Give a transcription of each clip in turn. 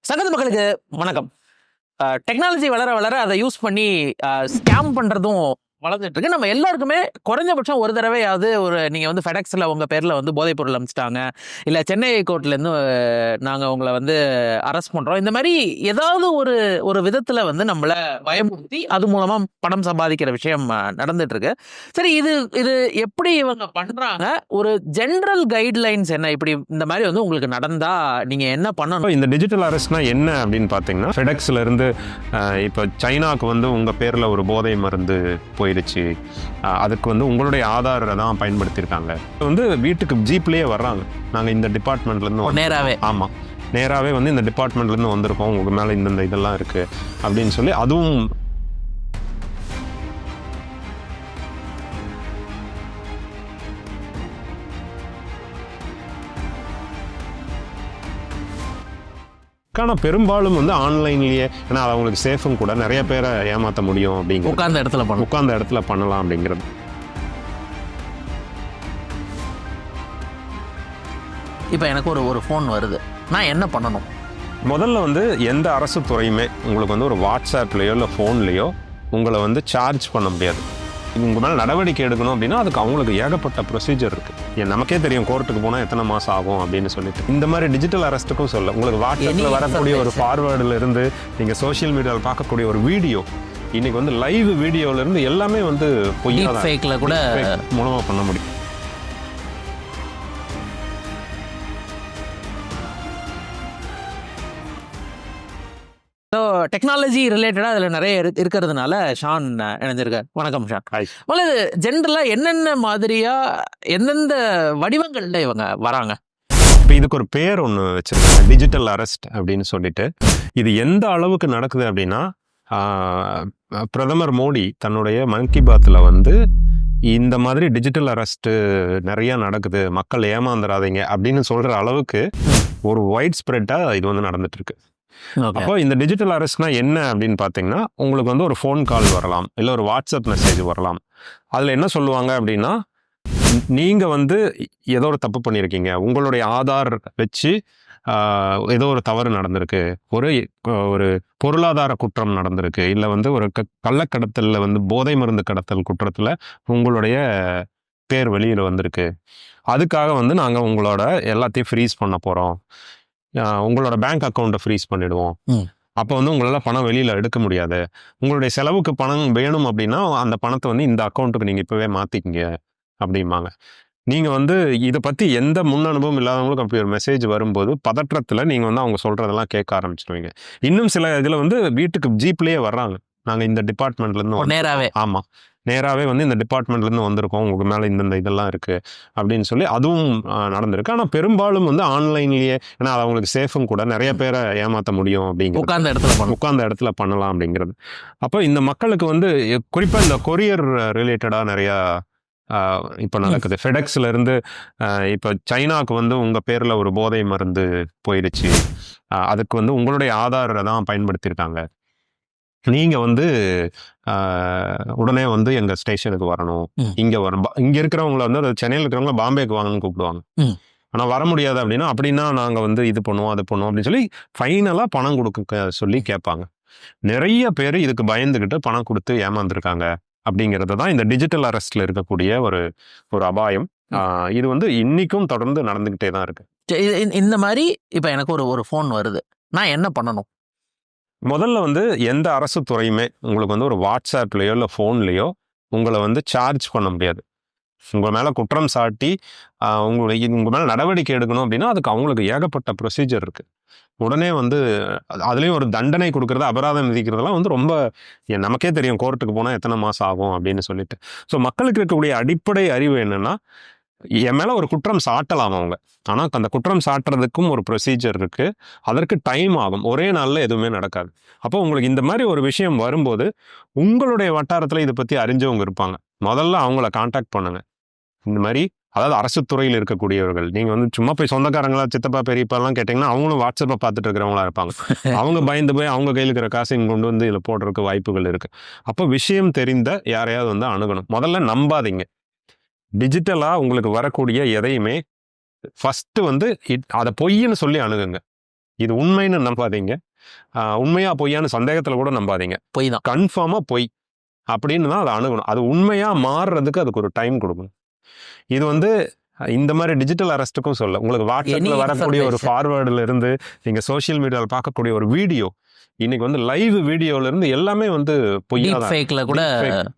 சங்கத்து மக்களுக்கு வணக்கம். டெக்னாலஜி வளர வளர அதை யூஸ் பண்ணி ஸ்கேம் பண்றதும் வளர்ந்துட்டு இருக்கு. நம்ம எல்லாருக்குமே குறைஞ்சபட்சம் ஒரு தடவையாவது நீங்க வந்து ஃபெடெக்ஸ்ல உங்க பேர்ல வந்து போதைப் பொருள் அனுப்பிச்சிட்டாங்க, இல்ல சென்னை கோர்ட்ல இருந்து நாங்க உங்களை வந்து அரெஸ்ட் பண்றோம், இந்த மாதிரி ஏதாவது ஒரு ஒரு விதத்துல வந்து நம்மள பயமுறுத்தி அது மூலமா பணம் சம்பாதிக்கிற விஷயம் நடந்துட்டு இருக்கு. சரி, இது இது எப்படி இவங்க பண்றாங்க? ஒரு ஜெனரல் கைட்லைன்ஸ் என்ன? இப்படி இந்த மாதிரி வந்து உங்களுக்கு நடந்தா நீங்க என்ன பண்ணணும்? இந்த டிஜிட்டல் அரெஸ்ட்னா என்ன அப்படின்னு பார்த்தீங்கன்னா, ஃபெடெக்ஸ்ல இருந்து இப்போ சைனாக்கு வந்து உங்கள் பேரில் ஒரு போதை மருந்து போயிடுச்சு, அதுக்கு வந்து உங்களுடைய ஆதாரை தான் பயன்படுத்தியிருக்காங்க. வந்து வீட்டுக்கு ஜீப்லேயே வர்றாங்க, நாங்கள் இந்த டிபார்ட்மெண்ட்லேருந்து நேராகவே. ஆமாம், நேராகவே வந்து இந்த டிபார்ட்மெண்ட்லேருந்து வந்திருக்கோம், உங்களுக்கு மேலே இந்த இதெல்லாம் இருக்குது அப்படின்னு சொல்லி. அதுவும் ஆனால் பெரும்பாலும் வந்து ஆன்லைன்லேயே, ஏன்னா அது அவங்களுக்கு சேஃபும் கூட, நிறைய பேரை ஏமாற்ற முடியும் அப்படிங்கிற உட்கார்ந்த இடத்துல பண்ணலாம் அப்படிங்கிறது. இப்போ எனக்கு ஒரு ஃபோன் வருது, நான் என்ன பண்ணணும்? முதல்ல வந்து எந்த அரசு துறையுமே உங்களுக்கு வந்து ஒரு வாட்ஸ்அப்லேயோ இல்லை ஃபோன்லேயோ உங்களை வந்து சார்ஜ் பண்ண முடியாது. உங்கள் மேலே நடவடிக்கை எடுக்கணும் அப்படின்னா அதுக்கு அவங்களுக்கு ஏகப்பட்ட ப்ரொசீஜர் இருக்குது. நமக்கே தெரியும் கோர்ட்டுக்கு போனால் எத்தனை மாதம் ஆகும் அப்படின்னு சொல்லிட்டு. இந்த மாதிரி டிஜிட்டல் அரெஸ்ட்டுக்கும் சொல்ல, உங்களுக்கு வாட்ஸ்அப்பில் வரக்கூடிய ஒரு ஃபார்வேர்டில் இருந்து நீங்கள் சோஷியல் மீடியாவில் பார்க்கக்கூடிய ஒரு வீடியோ, இன்னைக்கு வந்து லைவ் வீடியோவிலேருந்து எல்லாமே வந்து பொய்யா கூட மூலமாக பண்ண முடியும். டெக்னாலஜி ரிலேட்டடா அதுல நிறைய இருக்கிறதுனால ஷான் இணைஞ்சிருக்கார். வணக்கம் ஷான். இது ஜென்ரலா என்னென்ன மாதிரியா எந்தெந்த வடிவங்கள்ல இவங்க வராங்க? இப்போ இதுக்கு ஒரு பேர் ஒன்று வச்சிருக்காங்க, டிஜிட்டல் அரெஸ்ட் அப்படின்னு சொல்லிட்டு. இது எந்த அளவுக்கு நடக்குது அப்படின்னா, பிரதமர் மோடி தன்னுடைய மன் கி பாத்தில் வந்து இந்த மாதிரி டிஜிட்டல் அரெஸ்ட்டு நிறைய நடக்குது, மக்கள் ஏமாந்துடாதீங்க அப்படின்னு சொல்ற அளவுக்கு ஒரு வைட் ஸ்ப்ரெட்டாக இது வந்து நடந்துட்டு இருக்கு. அப்போ இந்த டிஜிட்டல் அரெஸ்ட்னா என்ன அப்படின்னு பார்த்தீங்கன்னா, உங்களுக்கு வந்து ஒரு ஃபோன் கால் வரலாம், இல்லை ஒரு வாட்ஸ்அப் மெசேஜ் வரலாம். அதில் என்ன சொல்லுவாங்க அப்படின்னா, நீங்கள் வந்து ஏதோ ஒரு தப்பு பண்ணியிருக்கீங்க, உங்களுடைய ஆதார் வச்சு ஏதோ ஒரு தவறு நடந்திருக்கு, ஒரு ஒரு பொருளாதார குற்றம் நடந்திருக்கு, இல்லை வந்து ஒரு கள்ளக்கடத்தலில் வந்து போதை மருந்து கடத்தல் குற்றத்தில் உங்களுடைய பேர் வெளியில் வந்திருக்கு, அதுக்காக வந்து நாங்கள் உங்களோட எல்லாத்தையும் ஃப்ரீஸ் பண்ண போகிறோம், உங்களோட பேங்க் அக்கௌண்ட்டை ஃப்ரீஸ் பண்ணிடுவோம், அப்போ வந்து உங்களால் பணம் வெளியில் எடுக்க முடியாது, உங்களுடைய செலவுக்கு பணம் வேணும் அப்படின்னா அந்த பணத்தை வந்து இந்த அக்கௌண்ட்டுக்கு நீங்கள் இப்போவே மாற்றிக்கிங்க அப்படிம்பாங்க. நீங்கள் வந்து இதை பற்றி எந்த முன் அனுபவம் இல்லாதவங்களுக்கு அப்படி ஒரு மெசேஜ் வரும்போது பதற்றத்தில் நீங்கள் வந்து அவங்க சொல்கிறதெல்லாம் கேட்க ஆரம்பிச்சிடுவீங்க. இன்னும் சில இதில் வந்து வீட்டுக்கு ஜீப்லேயே வர்றாங்க, நாங்கள் இந்த டிபார்ட்மெண்ட்லேருந்து நேராகவே. ஆமாம், நேராகவே வந்து இந்த டிபார்ட்மெண்ட்லேருந்து வந்திருக்கோம், உங்களுக்கு மேலே இந்த இதெல்லாம் இருக்குது அப்படின்னு சொல்லி. அதுவும் நடந்திருக்கு. ஆனால் பெரும்பாலும் வந்து ஆன்லைன்லேயே, ஏன்னா அது அவங்களுக்கு சேஃபும் கூட, நிறைய பேரை ஏமாற்ற முடியும் அப்படிங்கிறது, உட்கார்ந்த இடத்துல பண்ணலாம் அப்படிங்கிறது. அப்போ இந்த மக்களுக்கு வந்து குறிப்பாக இந்த கொரியர் ரிலேட்டடாக நிறையா இப்போ நடக்குது. ஃபெடெக்ஸ்ல இருந்து இப்போ சைனாக்கு வந்து உங்கள் பேரில் ஒரு போதை மருந்து போயிடுச்சு, அதுக்கு வந்து உங்களுடைய ஆதாரை தான் பயன்படுத்தியிருக்காங்க, நீங்கள் வந்து உடனே வந்து எங்கள் ஸ்டேஷனுக்கு வரணும், இங்கே வரணும். இங்கே இருக்கிறவங்கள வந்து சென்னையில் இருக்கிறவங்கள பாம்பேக்கு வாங்கன்னு கூப்பிடுவாங்க. ஆனால் வர முடியாது அப்படின்னா நாங்கள் வந்து இது பண்ணுவோம் அது பண்ணுவோம் அப்படின்னு சொல்லி ஃபைனலாக பணம் கொடுக்க சொல்லி கேட்பாங்க. நிறைய பேர் இதுக்கு பயந்துக்கிட்டு பணம் கொடுத்து ஏமாந்துருக்காங்க அப்படிங்கிறது தான் இந்த டிஜிட்டல் அரெஸ்ட்ல இருக்கக்கூடிய ஒரு அபாயம். இது வந்து இன்னைக்கும் தொடர்ந்து நடந்துகிட்டே தான் இருக்கு. இந்த மாதிரி இப்போ எனக்கு ஒரு ஃபோன் வருது, நான் என்ன பண்ணணும்? முதல்ல வந்து எந்த அரசு துறையுமே உங்களுக்கு வந்து ஒரு வாட்ஸ்அப்லேயோ இல்லை ஃபோன்லேயோ உங்களை வந்து சார்ஜ் பண்ண முடியாது. உங்கள் மேலே குற்றம் சாட்டி உங்கள் மேலே நடவடிக்கை எடுக்கணும் அப்படின்னா அதுக்கு அவங்களுக்கு ஏகப்பட்ட ப்ரொசீஜர் இருக்குது. உடனே வந்து அதுலேயும் ஒரு தண்டனை கொடுக்கறது, அபராதம் விதிக்கிறதெல்லாம் வந்து ரொம்ப, நமக்கே தெரியும் கோர்ட்டுக்கு போனால் எத்தனை மாதம் ஆகும் அப்படின்னு சொல்லிட்டு. ஸோ மக்களுக்கு இருக்கக்கூடிய அடிப்படை அறிவு என்னென்னா, என் மேலே ஒரு குற்றம் சாட்டலாம் அவங்க, ஆனால் அந்த குற்றம் சாட்டுறதுக்கும் ஒரு ப்ரொசீஜர் இருக்குது, அதற்கு டைம் ஆகும், ஒரே நாளில் எதுவுமே நடக்காது. அப்போ உங்களுக்கு இந்த மாதிரி ஒரு விஷயம் வரும்போது உங்களுடைய வட்டாரத்தில் இதை பற்றி அறிஞ்சவங்க இருப்பாங்க, முதல்ல அவங்கள கான்டாக்ட் பண்ணுங்கள். இந்த மாதிரி, அதாவது அரசு துறையில் இருக்கக்கூடியவர்கள், நீங்கள் வந்து சும்மா போய் சொந்தக்காரங்களா சித்தப்பா பெரியப்பாலாம் கேட்டிங்கன்னா அவங்களும் வாட்ஸ்அப்பை பார்த்துட்டு இருக்கிறவங்களா இருப்பாங்க. அவங்க பயந்து போய் அவங்க கையில் இருக்கிற காசை இங்கே கொண்டு வந்து இதில் போடுறதுக்கு வாய்ப்புகள் இருக்குது. அப்போ விஷயம் தெரிந்த யாரையாவது வந்து அணுகணும். முதல்ல நம்பாதீங்க. டிஜிட்டலாக உங்களுக்கு வரக்கூடிய எதையுமே ஃபஸ்ட்டு வந்து அதை பொய்ன்னு சொல்லி அணுகுங்க. இது உண்மைன்னு நம்பாதீங்க. உண்மையா பொய்யான்னு சந்தேகத்துல கூட நம்பாதீங்க. பொய் தான். கன்ஃபார்மா பொய் அப்படின்னு தான் அதை அணுகணும். அது உண்மையா மாறுறதுக்கு அதுக்கு ஒரு டைம் கொடுக்கணும். இது வந்து இந்த மாதிரி டிஜிட்டல் அரெஸ்ட்டுக்கும் சொல்ல, உங்களுக்கு வாட்ஸ்அப்ல வரக்கூடிய ஒரு ஃபார்வேர்டுல இருந்து நீங்க சோஷியல் மீடியாவில் பார்க்கக்கூடிய ஒரு வீடியோ, இன்னைக்கு வந்து லைவ் வீடியோல இருந்து எல்லாமே வந்து பொய்யா தான் ஃபேக்ல கூட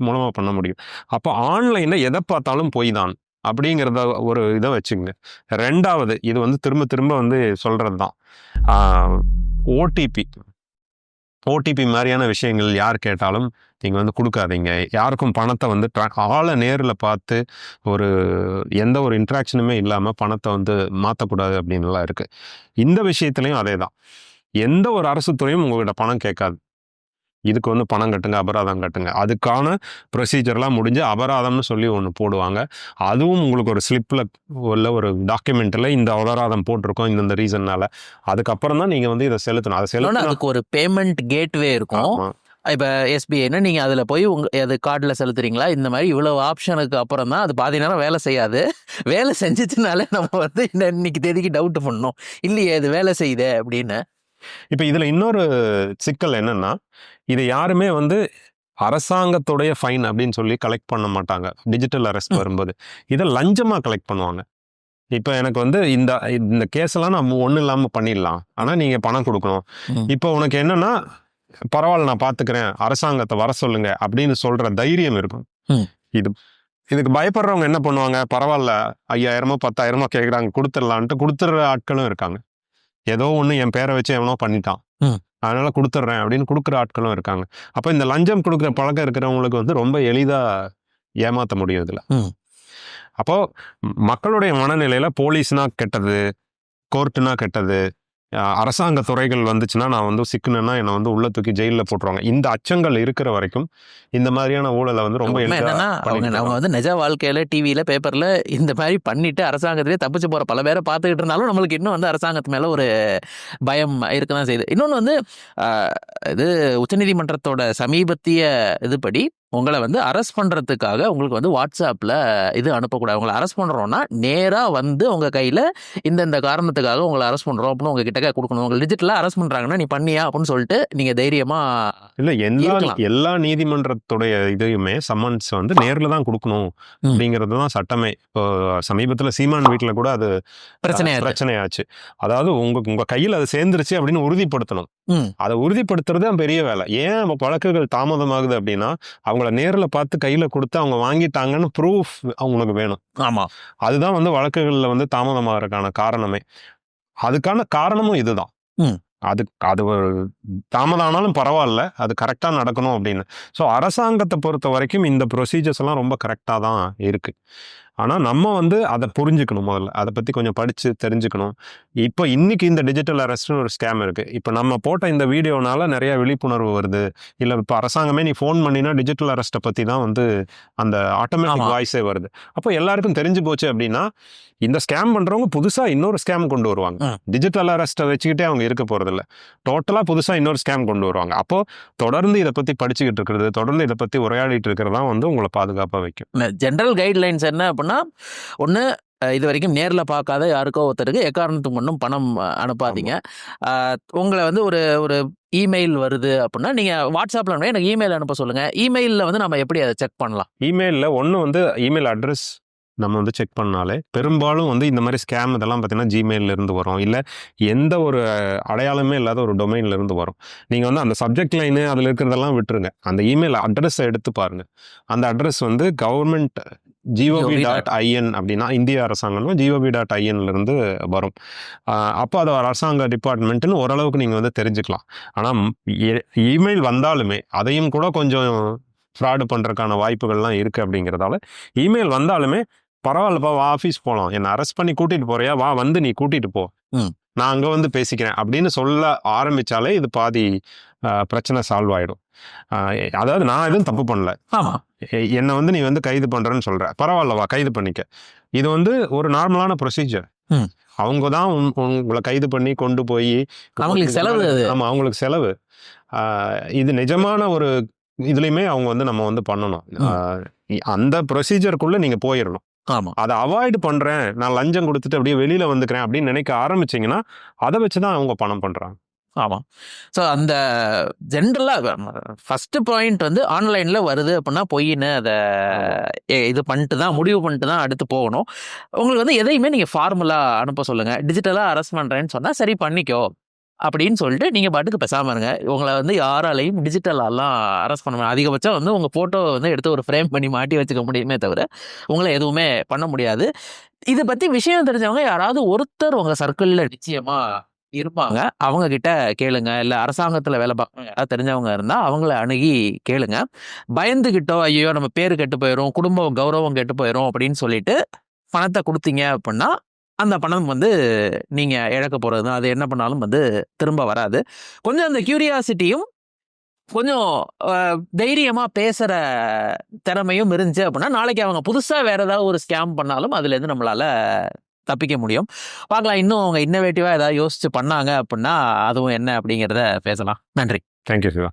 மூலமா பண்ண முடியும். அப்போ ஆன்லைன்ல எதை பார்த்தாலும் பொய் தான் அப்படிங்கிறத ஒரு இதை வச்சுங்க. ரெண்டாவது, இது வந்து திரும்ப திரும்ப வந்து சொல்றது தான், ஓடிபி மாதிரியான விஷயங்கள் யார் கேட்டாலும் நீங்கள் வந்து கொடுக்காதீங்க. யாருக்கும் பணத்தை வந்து ஆளை நேரில் பார்த்து ஒரு எந்த ஒரு இன்ட்ராக்ஷனுமே இல்லாமல் பணத்தை வந்து மாற்றக்கூடாது அப்படின்லாம் இருக்குது. இந்த விஷயத்துலையும் அதே தான். எந்த ஒரு அரசு துறையும் உங்கள்கிட்ட பணம் கேட்காது. இதுக்கு வந்து பணம் கட்டுங்க, அபராதம் கட்டுங்க. அதுக்கான ப்ரொசீஜர்லாம் முடிஞ்சு அபராதம்னு சொல்லி ஒன்று போடுவாங்க. அதுவும் உங்களுக்கு ஒரு ஸ்லிப்பில் உள்ள ஒரு டாக்குமெண்ட்டில் இந்த அபராதம் போட்டிருக்கோம் இந்த ரீசன்னால. அதுக்கப்புறம் தான் நீங்கள் வந்து இதை செலுத்தணும். அதை செலுத்தணும். அதுக்கு ஒரு பேமெண்ட் கேட்வே இருக்கும். இப்போ எஸ்பிஐன்னா நீங்கள் அதில் போய் அது கார்டில் செலுத்துறீங்களா, இந்த மாதிரி இவ்வளோ ஆப்ஷனுக்கு அப்புறம் தான் அது பாதி நேரம் வேலை செய்யாது. வேலை செஞ்சிச்சுனாலே நம்ம வந்து இன்னைக்கு தேதிக்கு டவுட் பண்ணணும், இல்லையே அது வேலை செய்யுது அப்படின்னு. இப்போ இதில் இன்னொரு சிக்கல் என்னன்னா, இதை யாருமே வந்து அரசாங்கத்துடைய ஃபைன் அப்படின்னு சொல்லி கலெக்ட் பண்ண மாட்டாங்க. டிஜிட்டல் அரெஸ்ட் வரும்போது இதை லஞ்சமாக கலெக்ட் பண்ணுவாங்க. இப்போ எனக்கு வந்து இந்த கேஸெல்லாம் நம்ம ஒன்றும் இல்லாமல் பண்ணிடலாம், ஆனால் நீங்கள் பணம் கொடுக்கணும். இப்போ உனக்கு என்னன்னா, பரவாயில்ல நான் பார்த்துக்கிறேன், அரசாங்கத்தை வர சொல்லுங்க அப்படின்னு சொல்ற தைரியம் இருக்கும். இதுக்கு பயப்படுறவங்க என்ன பண்ணுவாங்க, பரவாயில்ல 5000 10,000 கேட்குறாங்க கொடுத்துடலான்ட்டு கொடுத்துட்ற ஆட்களும் இருக்காங்க. ஏதோ ஒன்று என் பேரை வச்சு எவனோ பண்ணிட்டான், அதனால கொடுத்துட்றேன் அப்படின்னு கொடுக்குற ஆட்களும் இருக்காங்க. அப்போ இந்த லஞ்சம் கொடுக்குற பழக்கம் இருக்கிறவங்களுக்கு வந்து ரொம்ப எளிதாக ஏமாற்ற முடியும் இதில். அப்போ மக்களுடைய மனநிலையில போலீஸ்னா கெட்டது, கோர்ட்டுனா கெட்டது, அரசாங்க துறைகள் வந்துச்சுன்னா நான் வந்து சிக்கணுன்னா என்னை வந்து உள்ள தூக்கி ஜெயிலில் போட்டுருவாங்க. இந்த அச்சங்கள் இருக்கிற வரைக்கும் இந்த மாதிரியான ஊழலை வந்து ரொம்ப என்னன்னா அவங்க வந்து நிஜ வாழ்க்கையில டிவியில பேப்பர்ல இந்த மாதிரி பண்ணிட்டு அரசாங்கத்திலே தப்பிச்சு போற பல பேரை பார்த்துக்கிட்டு இருந்தாலும் நம்மளுக்கு இன்னும் வந்து அரசாங்கத்து மேல ஒரு பயம் இருக்கதான் செய்யுது. இன்னொன்று வந்து இது உச்சநீதிமன்றத்தோட சமீபத்திய இதுபடி உங்களை வந்து அரெஸ்ட் பண்ணுறதுக்காக உங்களுக்கு வந்து வாட்ஸ்அப்பில் இது அனுப்பக்கூடாது. உங்களை அரெஸ்ட் பண்ணுறோன்னா நேராக வந்து உங்கள் கையில் இந்த காரணத்துக்காக உங்களை அரெஸ்ட் பண்ணுறோம் அப்படின்னு உங்கள் கிட்டக்க கொடுக்கணும். உங்களை டிஜிட்டலாக அரெஸ்ட் பண்ணுறாங்கன்னா நீ பண்ணியா அப்படின்னு சொல்லிட்டு நீங்கள் தைரியமாக இல்லை. எல்லா நீதிமன்றத்துடைய இதையுமே சம்மன்ஸ் வந்து நேரில் தான் கொடுக்கணும் அப்படிங்கிறது தான் சட்டமே. இப்போ சமீபத்தில் சீமான் வீட்டில் கூட அது பிரச்சனையாச்சு. அதாவது உங்கள் கையில் அது சேர்ந்துருச்சு அப்படின்னு உறுதிப்படுத்தணும். அதை உறுதிப்படுத்துறது தான் பெரிய வேலை. ஏன் வழக்குகள் தாமதமாகுது அப்படின்னா, அவங்கள நேரில் பார்த்து கையில் கொடுத்து அவங்க வாங்கிட்டாங்கன்னு ப்ரூஃப் அவங்களுக்கு வேணும். ஆமாம், அதுதான் வந்து வழக்குகளில் வந்து தாமதமாகறதுக்கான காரணமே. அதுக்கான காரணமும் இதுதான். அது தாமதம் ஆனாலும் பரவாயில்ல, அது கரெக்டாக நடக்கணும் அப்படின்னு. ஸோ அரசாங்கத்தை பொறுத்த வரைக்கும் இந்த ப்ரொசீஜர்ஸ் எல்லாம் ரொம்ப கரெக்டாக தான் இருக்குது. ஆனால் நம்ம வந்து அதை புரிஞ்சுக்கணும். முதல்ல அதை பற்றி கொஞ்சம் படித்து தெரிஞ்சுக்கணும். இப்போ இன்னைக்கு இந்த டிஜிட்டல் அரெஸ்ட்னு ஒரு ஸ்கேம் இருக்குது. இப்போ நம்ம போட்ட இந்த வீடியோனால நிறைய விழிப்புணர்வு வருது. இல்லை இப்போ அரசாங்கமே நீ ஃபோன் பண்ணினா டிஜிட்டல் அரெஸ்ட்டை பற்றி தான் வந்து அந்த ஆட்டோமேட்டிக் வாய்ஸே வருது. அப்போ எல்லாருக்கும் தெரிஞ்சு போச்சு அப்படின்னா இந்த ஸ்கேம் பண்ணுறவங்க புதுசாக இன்னொரு ஸ்கேம் கொண்டு வருவாங்க. டிஜிட்டல் அரெஸ்ட்டை வச்சுக்கிட்டே அவங்க இருக்க போகிறதில்ல, டோட்டலாக புதுசாக இன்னொரு ஸ்கேம் கொண்டு வருவாங்க. அப்போது தொடர்ந்து இதை பற்றி படிச்சுக்கிட்டு இருக்கிறது, தொடர்ந்து இதை பற்றி உரையாடிட்டு இருக்கிறது தான் வந்து உங்களை பாதுகாப்பாக வைக்கும். ஜென்ரல் கைட்லைன்ஸ் என்ன அப்படின்னா, ஒன்று இது வரைக்கும் நேரில் பார்க்காத யாருக்கோ ஒருத்தருக்கு எக்காரணத்துக்கு முன்னும் பணம் அனுப்பாதீங்க. உங்களை வந்து ஒரு இமெயில் வருது அப்படின்னா நீங்கள் வாட்ஸ்அப்பில் எனக்கு இமெயில் அனுப்ப சொல்லுங்கள். இமெயிலில் வந்து நம்ம எப்படி அதை செக் பண்ணலாம்? இமெயிலில் ஒன்று வந்து இமெயில் அட்ரஸ் நம்ம வந்து செக் பண்ணாலே பெரும்பாலும் வந்து இந்த மாதிரி ஸ்கேம் இதெல்லாம் பார்த்தீங்கன்னா ஜிமெயிலிருந்து வரும், இல்லை எந்த ஒரு அடையாளமே இல்லாத ஒரு டொமைன்லேருந்து வரும். நீங்கள் வந்து அந்த சப்ஜெக்ட் லைனு அதில் இருக்கிறதெல்லாம் விட்டுருங்க, அந்த இமெயில் அட்ரஸை எடுத்து பாருங்கள். அந்த அட்ரஸ் வந்து கவர்மெண்ட் gov.in அப்படின்னா இந்திய அரசாங்கம் gov.inலேருந்து வரும். அப்போ அது அரசாங்க டிபார்ட்மெண்ட்டுன்னு ஓரளவுக்கு நீங்கள் வந்து தெரிஞ்சுக்கலாம். ஆனால் இமெயில் வந்தாலுமே அதையும் கூட கொஞ்சம் ஃப்ராடு பண்ணுறதுக்கான வாய்ப்புகள்லாம் இருக்குது. அப்படிங்கிறதால இமெயில் வந்தாலுமே பரவாயில்லப்பா, வா ஆஃபீஸ் போகலாம், என்னை அரெஸ்ட் பண்ணி கூட்டிகிட்டு போறியா, வா வந்து நீ கூட்டிகிட்டு போ, நான் அங்கே வந்து பேசிக்கிறேன் அப்படின்னு சொல்ல ஆரம்பித்தாலே இது பாதி பிரச்சனை சால்வ் ஆகிடும். அதாவது நான் எதுவும் தப்பு பண்ணல, என்னை வந்து நீ வந்து கைது பண்ணுறேன்னு சொல்கிற, பரவாயில்லவா கைது பண்ணிக்க. இது வந்து ஒரு நார்மலான ப்ரொசீஜர். அவங்க தான் உங்களை கைது பண்ணி கொண்டு போய் அவங்களுக்கு செலவு. ஆமாம், அவங்களுக்கு செலவு. இது நிஜமான ஒரு இதுலையுமே அவங்க வந்து நம்ம வந்து பண்ணணும். அந்த ப்ரொசீஜருக்குள்ளே நீங்கள் போயிடணும். ஆமா அதை அவாய்ட் பண்றேன், நான் லஞ்சம் கொடுத்துட்டு அப்படியே வெளியில வந்துக்கிறேன் அப்படின்னு நினைக்க ஆரம்பிச்சீங்கன்னா அதை வச்சுதான் அவங்க பணம் பண்றாங்க. ஆமா. ஸோ அந்த ஜென்ரலா ஃபர்ஸ்ட் பாயிண்ட் வந்து ஆன்லைன்ல வருது அப்படின்னா பொய்ன்னு அதை இது பண்ணிட்டு தான் முடிவு பண்ணிட்டு தான் அடுத்து போகணும். உங்களுக்கு வந்து எதையுமே நீங்க ஃபார்முலா அனுப்ப சொல்லுங்க. டிஜிட்டலா அரெஸ்ட் பண்றேன்னு சொன்னா சரி பண்ணிக்கோ அப்படின்னு சொல்லிட்டு நீங்க பாட்டுக்கு பேசாம இருங்க. உங்களை வந்து யாராலையும் டிஜிட்டலாலாம் அரெஸ்ட் பண்ண முடியாது. அதிகபட்சம் வந்து உங்க போட்டோ வந்து எடுத்து ஒரு ஃப்ரேம் பண்ணி மாட்டி வச்சுக்க முடியுமே தவிர உங்களை எதுவுமே பண்ண முடியாது. இதை பத்தி விஷயம் தெரிஞ்சவங்க யாராவது ஒருத்தர் உங்க சர்க்கிள்ல நிச்சயமா இருப்பாங்க. அவங்க கிட்ட கேளுங்க. இல்ல அரசாங்கத்துல வேலை பார்க்குறவங்க யாராவது தெரிஞ்சவங்க இருந்தா அவங்கள அணுகி கேளுங்க. பயந்துகிட்டோ ஐயோ நம்ம பேரு கெட்டு போயிரும், குடும்ப கௌரவம் கெட்டு போயிரும் அப்படின்னு சொல்லிட்டு பணத்தை கொடுத்தீங்க அப்படின்னா அந்த பணம் வந்து நீங்க இழக்க போறது தான். அது என்ன பண்ணாலும் வந்து திரும்ப வராது. கொஞ்சம் அந்த கியூரியாசிட்டியும் கொஞ்சம் தைரியமா பேசுற திறமையும் இருந்துச்சு அப்படின்னா நாளைக்கு அவங்க புதுசா வேற ஏதாவது ஒரு ஸ்கேம் பண்ணாலும் அதுல இருந்து நம்மளால தப்பிக்க முடியும். பார்க்கலாம் இன்னும் அவங்க இன்னோவேட்டிவா ஏதாவது யோசிச்சு பண்ணாங்க அப்படின்னா அதுவும் என்ன அப்படிங்கிறத பேசலாம். நன்றி. தேங்க்யூ சிவா.